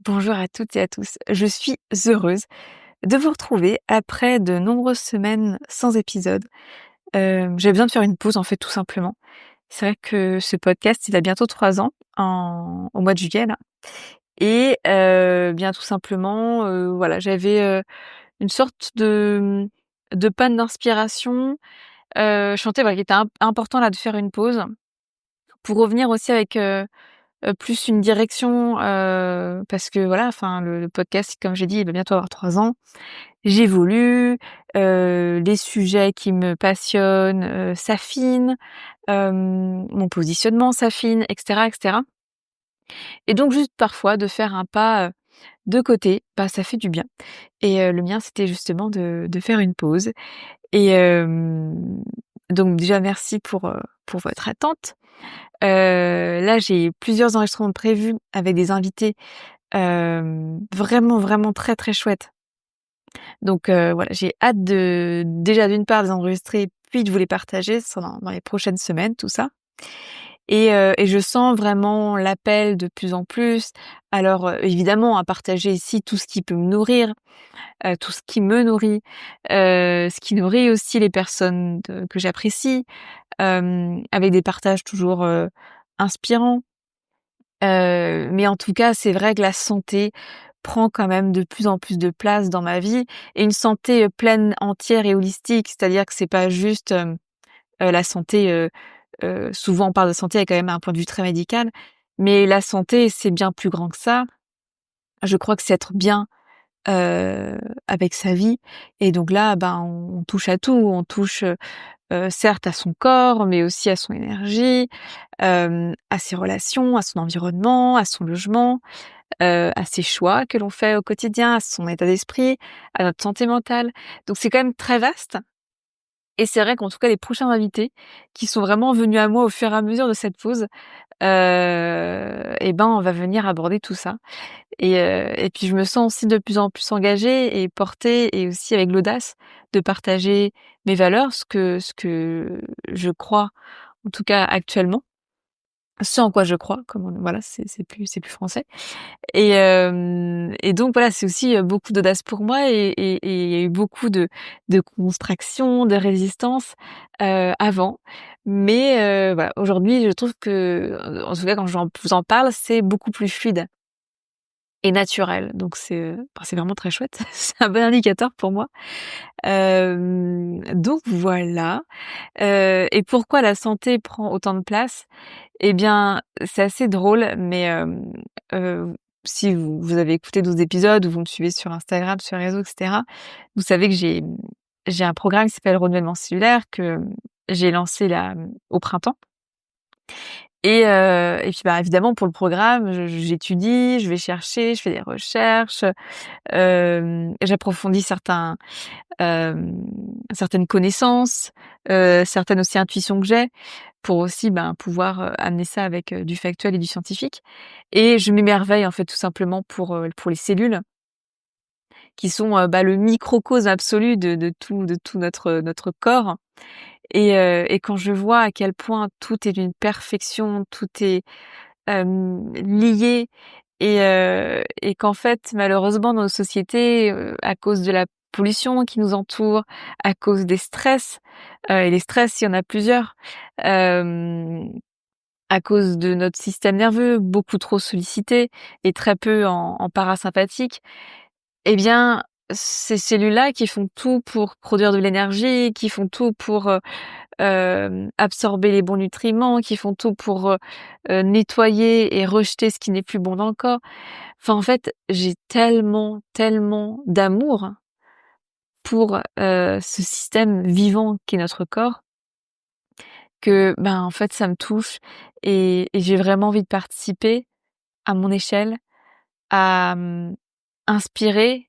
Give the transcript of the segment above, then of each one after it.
Bonjour à toutes et à tous. Je suis heureuse de vous retrouver après de nombreuses semaines sans épisode. J'avais besoin de faire une pause en fait tout simplement. C'est vrai que ce podcast, il a bientôt 3 ans au mois de juillet là et bien tout simplement, voilà, j'avais, une sorte de panne d'inspiration. Je sentais voilà qu'il était important là de faire une pause pour revenir aussi avec, plus une direction, parce que voilà, enfin le podcast, comme j'ai dit, il va bientôt avoir 3 ans. J'évolue, les sujets qui me passionnent, s'affinent, mon positionnement s'affine et cetera et cetera et donc juste parfois de faire un pas, de côté, bah, ça fait du bien et le mien, c'était justement de faire une pause et donc déjà merci pour votre attente. Là, j'ai plusieurs enregistrements prévus avec des invités, vraiment, vraiment très, très chouettes. Donc voilà, j'ai hâte de déjà d'une part de les enregistrer, puis de vous les partager, ce sera dans les prochaines semaines tout ça et je sens vraiment l'appel de plus en plus. Alors, évidemment à partager ici tout ce qui peut me nourrir, tout ce qui me nourrit, ce qui nourrit aussi les personnes que j'apprécie, avec des partages toujours, inspirants. Mais en tout cas, c'est vrai que la santé prend quand même de plus en plus de place dans ma vie et une santé, pleine, entière et holistique. C'est-à-dire que c'est pas juste, la santé, souvent on parle de santé avec quand même un point de vue très médical, mais la santé, c'est bien plus grand que ça. Je crois que c'est être bien, heu, avec sa vie et donc là, ben, on touche à tout. On touche, certes à son corps, mais aussi à son énergie, à ses relations, à son environnement, à son logement, à ses choix que l'on fait au quotidien, à son état d'esprit, à notre santé mentale. Donc c'est quand même très vaste et c'est vrai qu'en tout cas les prochains invités qui sont vraiment venus à moi au fur et à mesure de cette pause, et ben, on va venir aborder tout ça et puis je me sens aussi de plus en plus engagée et portée et aussi avec l'audace de partager mes valeurs, ce que je crois en tout cas actuellement, ce en quoi je crois, comme on voilà, c'est plus français et donc voilà, c'est aussi, beaucoup d'audace pour moi et il y a eu beaucoup de contraction, de résistance, avant. Mais voilà, aujourd'hui, je trouve que, en tout cas, quand vous en parle, c'est beaucoup plus fluide et naturel. Donc c'est vraiment très chouette. C'est un bon indicateur pour moi. Donc voilà, et pourquoi la santé prend autant de place? Eh bien, c'est assez drôle, mais heu, si vous avez écouté d'autres épisodes ou vous me suivez sur Instagram, sur les réseaux et cetera, vous savez que j'ai un programme qui s'appelle Renouvellement cellulaire que, j'ai lancé là, au printemps et puis, bah, évidemment pour le programme, j'étudie, je vais chercher, je fais des recherches, j'approfondis certaines connaissances, certaines aussi intuitions que j'ai pour aussi, ben, pouvoir, amener ça avec, du factuel et du scientifique et je m'émerveille en fait tout simplement pour les cellules qui sont, bah, le microcosme absolu de tout notre corps et quand je vois à quel point tout est d'une perfection, tout est, lié et qu'en fait malheureusement dans nos sociétés, à cause de la pollution qui nous entoure, à cause des stress, et les stress il y en a plusieurs, hem, à cause de notre système nerveux beaucoup trop sollicité et très peu en parasympathique, eh bien ces cellules-là qui font tout pour produire de l'énergie, qui font tout pour, absorber les bons nutriments, qui font tout pour, nettoyer et rejeter ce qui n'est plus bon dans le corps. Enfin, en fait, j'ai tellement, tellement d'amour pour, ce système vivant qu'est notre corps que, ben, en fait, ça me touche et j'ai vraiment envie de participer à mon échelle à, inspirer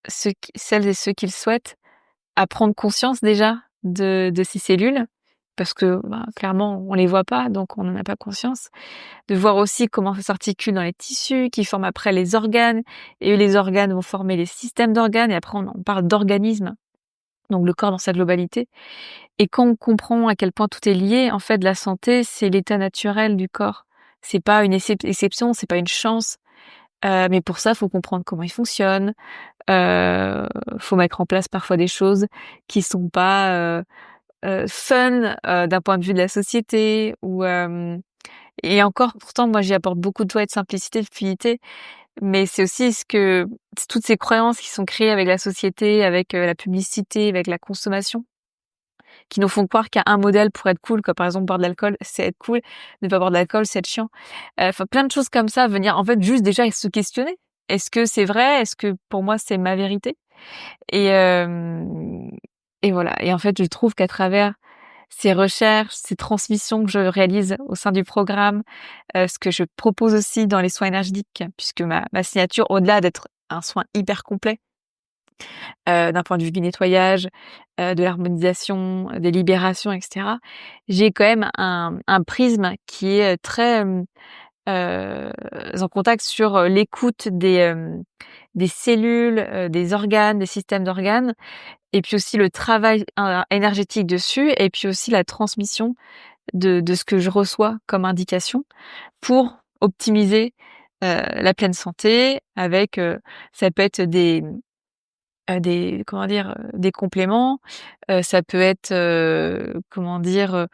celles et ceux qui le souhaitent à prendre conscience déjà de ces cellules parce que, bah, clairement, on les voit pas, donc on n'en a pas conscience. De voir aussi comment ça s'articule dans les tissus qui forment après les organes et les organes vont former les systèmes d'organes et après on parle d'organisme, donc le corps dans sa globalité et quand on comprend à quel point tout est lié, en fait, la santé, c'est l'état naturel du corps. C'est pas une exception, c'est pas une chance, Mais pour ça, faut comprendre comment il fonctionne, heu, faut mettre en place parfois des choses qui sont pas, fun, d'un point de vue de la société ou et encore pourtant moi j'y apporte beaucoup de joie et de simplicité, de fluidité, mais c'est aussi c'est toutes ces croyances qui sont créées avec la société, avec, la publicité, avec la consommation, qui nous font croire qu'il y a un modèle pour être cool, comme par exemple boire de l'alcool, c'est être cool, ne pas boire de l'alcool, c'est être chiant. Enfin plein de choses comme ça, venir en fait juste déjà se questionner. Est-ce que c'est vrai? Est-ce que pour moi c'est ma vérité? Et hem et voilà et en fait je trouve qu'à travers ces recherches, ces transmissions que je réalise au sein du programme, ce que je propose aussi dans les soins énergétiques, puisque ma signature, au-delà d'être un soin hyper complet, d'un point de vue du nettoyage, de l'harmonisation, des libérations et cetera, j'ai quand même un prisme qui est, très, heu, en contact sur, l'écoute des cellules, des organes, des systèmes d'organes et puis aussi le travail énergétique dessus et puis aussi la transmission de ce que je reçois comme indication pour optimiser, la pleine santé avec, ça peut être des comment dire? Des compléments, ça peut être, comment dire?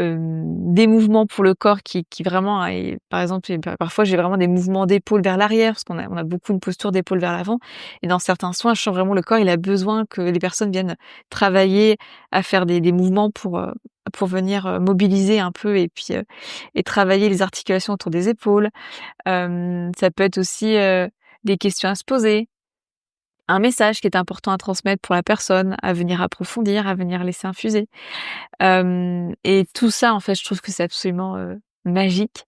Des mouvements pour le corps qui vraiment et par exemple, parfois j'ai vraiment des mouvements d'épaule vers l'arrière parce qu'on a beaucoup une posture d'épaule vers l'avant et dans certains soins, je sens vraiment le corps, il a besoin que les personnes viennent travailler à faire des mouvements pour venir, mobiliser un peu et puis, et travailler les articulations autour des épaules. Ça peut être aussi, des questions à se poser, un message qui est important à transmettre pour la personne, à venir approfondir, à venir laisser infuser. Et tout ça, en fait, je trouve que c'est absolument, magique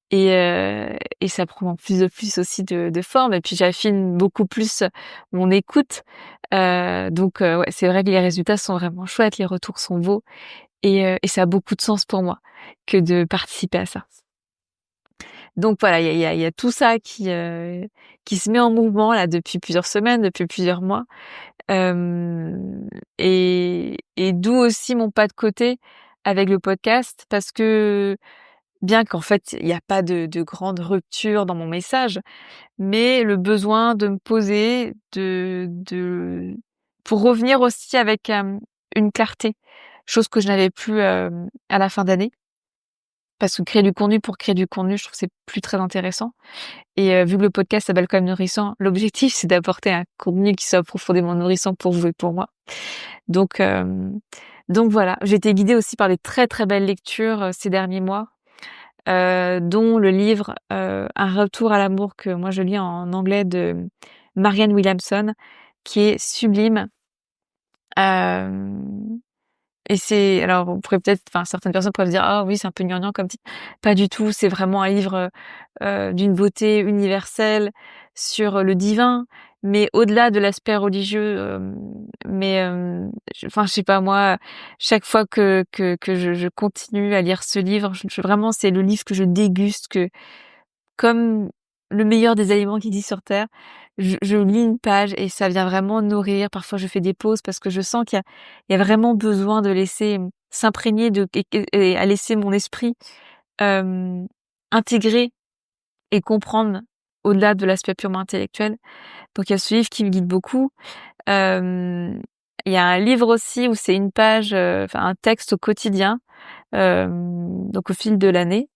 et ça prend plus de plus aussi de forme et puis j'affine beaucoup plus mon écoute. Donc ouais, c'est vrai que les résultats sont vraiment chouettes, les retours sont beaux et ça a beaucoup de sens pour moi que de participer à ça. Donc voilà, il y a tout ça qui se met en mouvement là depuis plusieurs semaines, depuis plusieurs mois. Et d'où aussi mon pas de côté avec le podcast parce que bien qu'en fait, il y a pas de grande rupture dans mon message, mais le besoin de me poser, de pour revenir aussi avec, une clarté, chose que je n'avais plus, à la fin d'année. Parce que créer du contenu pour créer du contenu, je trouve que c'est plus très intéressant et vu que le podcast s'appelle quand même Nourrissant, l'objectif c'est d'apporter un contenu qui soit profondément nourrissant pour vous et pour moi. Donc voilà, j'ai été guidée aussi par des très, très belles lectures, ces derniers mois, dont le livre, Un retour à l'amour que moi je lis en anglais de Marianne Williamson, qui est sublime. Hem Et c'est alors on pourrait peut-être enfin certaines personnes pourraient se dire: «Ah oui, c'est un peu gnangnan comme titre». Pas du tout, c'est vraiment un livre, d'une beauté universelle sur, le divin, mais au-delà de l'aspect religieux, mais enfin je sais pas moi, chaque fois que je continue à lire ce livre, je vraiment c'est le livre que je déguste, que comme le meilleur des aliments qui existent sur terre, je lis une page et ça vient vraiment nourrir. Parfois, je fais des pauses parce que je sens qu'il y a vraiment besoin de laisser, s'imprégner de et à laisser mon esprit, hem, intégrer et comprendre au-delà de l'aspect purement intellectuel. Donc il y a ce livre qui me guide beaucoup. Hem, il y a un livre aussi où c'est une page, enfin un texte au quotidien, donc au fil de l'année.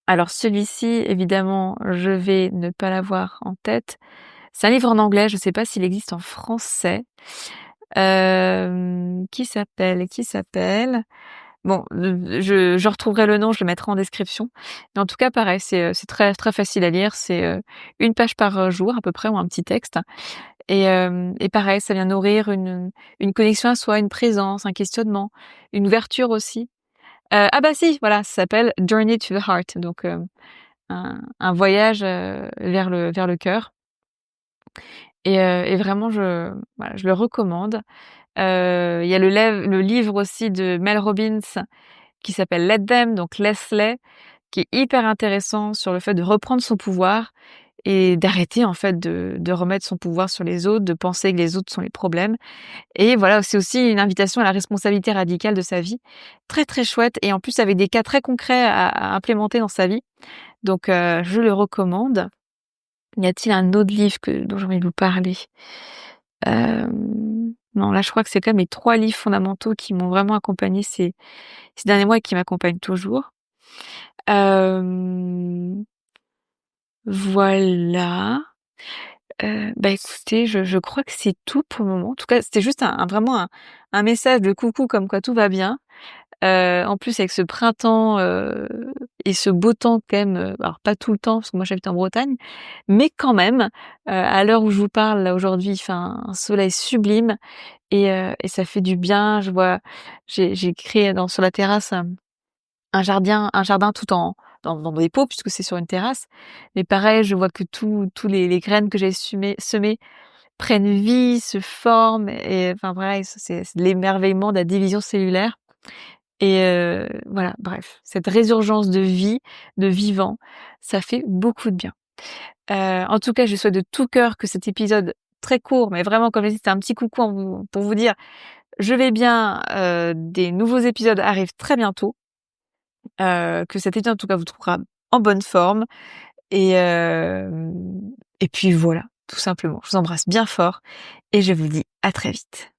Alors celui-ci, évidemment, je vais ne pas l'avoir en tête. C'est un livre en anglais, je ne sais pas s'il existe en français, qui s'appelle bon, je retrouverai le nom, je le mettrai en description. Mais en tout cas, pareil, c'est très, très facile à lire. C'est, 1 page par, jour à peu près ou un petit texte et pareil, ça vient nourrir une connexion à soi, une présence, un questionnement, une ouverture aussi. Ah bah si, voilà, ça s'appelle Journey to the Heart, donc un voyage, vers le cœur et vraiment je le recommande. Il y a le livre aussi de Mel Robbins qui s'appelle Let Them, donc laisse-les, qui est hyper intéressant sur le fait de reprendre son pouvoir et d'arrêter en fait de remettre son pouvoir sur les autres, de penser que les autres sont les problèmes et voilà, c'est aussi une invitation à la responsabilité radicale de sa vie. Très, très chouette et en plus avec des cas très concrets à implémenter dans sa vie. Donc je le recommande Y a-t-il un autre livre dont j'ai envie de vous parler? Non, là, je crois que c'est quand même les 3 livres fondamentaux qui m'ont vraiment accompagnée ces derniers mois et qui m'accompagnent toujours. Hem, voilà. Bah, écoutez, je crois que c'est tout pour le moment. En tout cas, c'était juste vraiment un message de coucou comme quoi tout va bien. En plus avec ce printemps, et ce beau temps quand même, alors pas tout le temps parce que moi j'habite en Bretagne, mais quand même, à l'heure où je vous parle là aujourd'hui, il fait un soleil sublime et ça fait du bien. J'ai créé sur la terrasse, un jardin tout en dans des pots puisque c'est sur une terrasse. Mais pareil, je vois que tous les graines que j'ai semées prennent vie, se forment et enfin voilà, c'est de l'émerveillement de la division cellulaire. Et voilà, bref, cette résurgence de vie, de vivant, ça fait beaucoup de bien. En tout cas, je souhaite de tout cœur que cet épisode très court, mais vraiment comme je l'ai dit, c'était un petit coucou pour vous dire: «Je vais bien», des nouveaux épisodes arrivent très bientôt, que cet épisode en tout cas vous trouvera en bonne forme et puis voilà, tout simplement. Je vous embrasse bien fort et je vous dis à très vite.